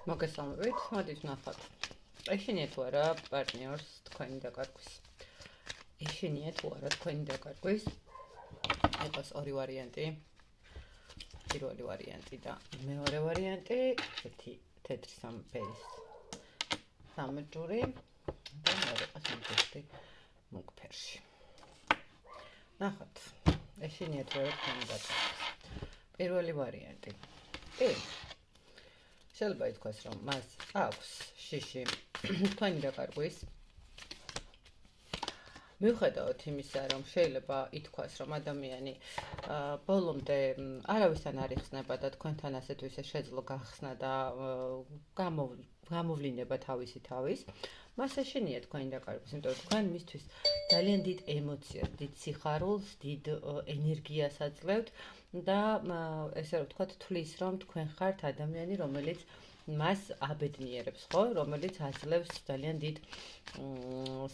მოგესალმებით, მოდით ვნახოთ. ეშინია თუ არა პარტნიორს თქვენი დაკარგვის. ეშინია თუ არა თქვენი დაკარგვის. იყოს ორი ვარიანტი. პირველი ვარიანტი და მეორე ვარიანტი, ერთი თეთრი სამფერის სამჯური და მეორე ყასამჯური მუქ ფერში. ნახოთ. ეშინია თუ არა თქვენი დაკარგვის. პირველი ვარიანტი. შეიძლება ითქვას, რომ მას აქვს შიში თქვენი დაკარგვის. მიუხედავად იმისა, რომ შეიძლება ითქვას, რომ ადამიანი ბოლომდე არავისთან არ იხსნება და თქვენთან ასეთ ვისე შეძლო გახსნა და გამოვლინება თავისი თავის, მას ეშინია თქვენი დაკარგვის, იმიტომ რომ თქვენ მისთვის ძალიან დიდ ემოციას, დიდ სიხარულს, დიდ ენერგიას აძლევთ და ესე რომ ვთქვათ, თვლის, რომ თქვენ ხართ ადამიანი, რომელიც მას აბედნიერებს, ხო, რომელიც აძლევს ძალიან დიდ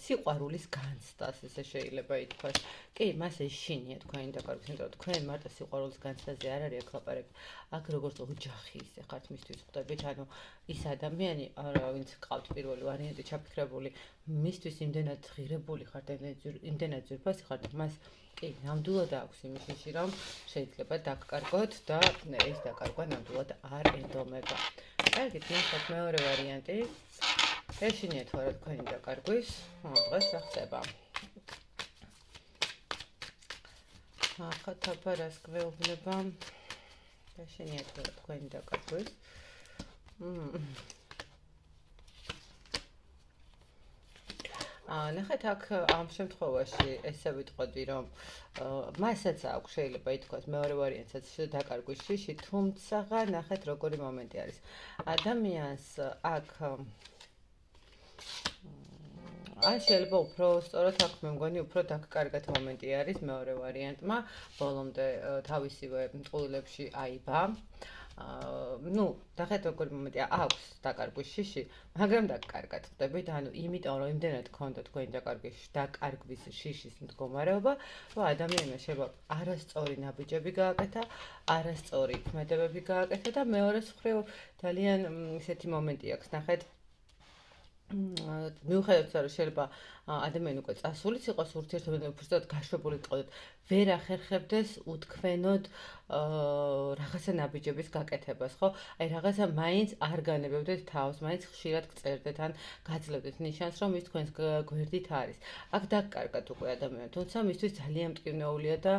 სიყვარულის განცდას, ესე შეიძლება ითქვას. კი, მას ეშინია თქვენი დაკარგვის, იმიტომ რომ თქვენ მარტო სიყვარულის განცდაზე არ არის აქ ლაპარაკი. აქ როგორც ოჯახი ისე ხართ მისთვის ხვდებით, ანუ ის ადამიანი, ვინც ყავთ პირველი ვარიანტი ჩაფიქრებული, მისთვის იმდენად ღირებული ხართ, იმდენად ძვირფასი ხართ, მას კი, ნამდვილად აქვს იმის ნიში, რომ შეიძლება დაგკარგოთ და ეს დაკარგვა ნამდვილად არ ენდომება. კარგით, ნახოთ მეორე ვარიანტი. ეშინია თუ არა თქვენი დაკარგვის, დღეს რა ხდება? ნახოთ აბა რას გვეუბნება. ეშინია თუ არა თქვენი დაკარგვის. ნახეთ აქ ამ შემთხვევაში ესე ვიტყოდი, რომ მასაც აქვს შეიძლება ითქვას მეორე ვარიანტსაც დაკარგვის შიში, თუმცა ნახეთ როგორი მომენტი არის. ადამიანს აქ ან შეიძლება უფრო სწორად აქ მე მგონი უფრო დაკარგად მომენტი არის მეორე ვარიანტმა, ბოლომდე თავისივე წყვილებში აიბა. ნახეთ როგორი მომენტია, აქვს დაკარგვის შიში, მაგრამ დაკარგად ხდებით, ანუ იმიტომ რომ იმდენად გქონდა თქვენი დაკარგვის შიშის მდგომარეობა, რომ ადამიანმა შეიძლება არასწორი ნაბიჯები გააკეთა, არასწორი ქმედებები გააკეთა და მეორეს მხრივ ძალიან ისეთი მომენტი აქვს, ნახეთ. მიუხედავად იმისა, რომ შეიძლება ადამიანი უკვე წასულიც იყოს ურთიერთობაზე, უბრალოდ გაშვებული იყოდეთ, ვერ ახერხებდეს უთქვენოდ რაღაცა ნაბიჯების გაკეთებას, ხო? აი რაღაცა მაინც არ განებებდეთ თავს, მაინც ხშირად გწერდეთ ან გაძლევდეთ ნიშანს, რომ ის თქვენს გვერდით არის. აქ დაკარგათ უკვე ადამიანი, თუმცა მისთვის ძალიან მტკივნეულია და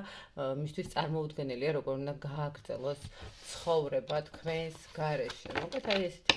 მისთვის წარმოუდგენელია, როგორ უნდა გააგრძელოს ცხოვრება თქვენს გარეშე. მოკლედ აი ესეთი